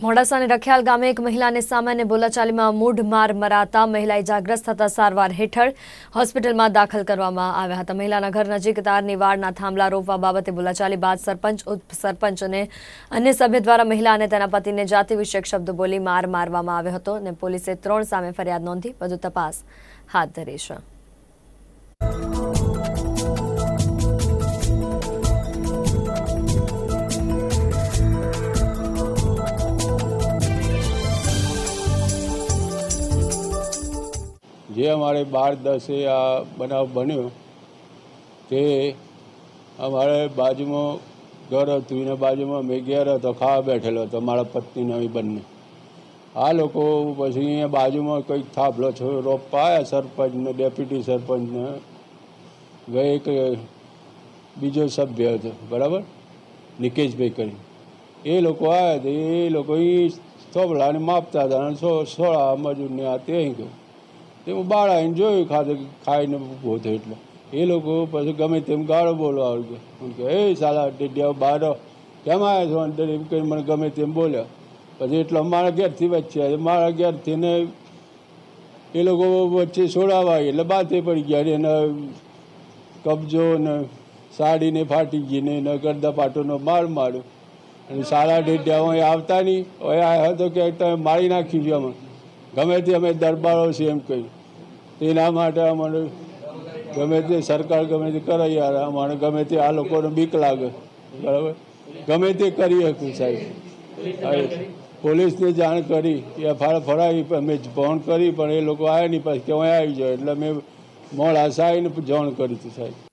મોડાસાની રખિયાલ ગામે એક મહિલાને સામાન્ય બોલાચાલીમાં મૂઢ માર મરાતા મહિલા ઇજાગ્રસ્ત થતા સારવાર હેઠળ હોસ્પિટલમાં દાખલ કરવામાં આવ્યા હતા। મહિલાના ઘર નજીક તારની વાડના થાંભલા રોપવા બાબતે બોલાચાલી બાદ સરપંચ, ઉપસરપંચ અને અન્ય સભ્ય દ્વારા મહિલા અને તેના પતિને જાતિ વિષયક શબ્દો બોલી મારવામાં આવ્યો હતો અને પોલીસે 3 સામે ફરિયાદ નોંધી વધુ તપાસ હાથ ધરી છે। જે અમારે 12-10 આ બનાવ બન્યો તે અમારે બાજુમાં ઘર હતું એના બાજુમાં મેં ઘેર હતો, ખાવા બેઠેલો હતો મારા પત્ની નવી બંને। આ લોકો પછી અહીંયા બાજુમાં કંઈક થાંભલો રોપવા આવ્યા, સરપંચને ડેપ્યુટી સરપંચને એક બીજો સભ્ય હતો બરાબર, નિકેશભાઈ કરી, એ લોકો આવ્યા તો એ લોકો એ થોભલાને માપતા હતા અને સોળા મજૂરને આ તે ગયું તે હું બહાર આવીને જોયું ખાઈને ઊભો થયો એટલે એ લોકો પછી ગમે તેમ ગાળો બોલવા આવી ગયો કે એ સાલા ટેડિયા બહાર કેમ આવ્યા છો અંદર એમ કંઈ મને ગમે તેમ બોલ્યા। પછી એટલે મારા ઘેરથી વચ્ચે મારા ઘેરથી ને એ લોકો વચ્ચે છોડાવા એટલે બાથે પડી ગયા એને કબજો ને સાડીને ફાટી ગઈ ને એને ગરદા પાટોનો માર માર્યો અને સાલા ટેડિયા અહીં આવતા નહીં, હવે આવ્યા તો કે તમે મારી નાખ્યું છે અમે ગમે તે અમે દરબારો છે એમ કહ્યું। તેના માટે અમને ગમે તે સરકાર ગમે તે કરે યાર, અમારે ગમે તે આ લોકોને બીક લાગે બરાબર, ગમે તે કરી શકું સાહેબ। પોલીસને જાણ કરી FIR ફરાવી, અમે ફોન કરી પણ એ લોકો આવ્યા નહીં, પછી કે અહીં આવી જાય એટલે મેં મોડાસા આવીને જાણ કરી હતી સાહેબ।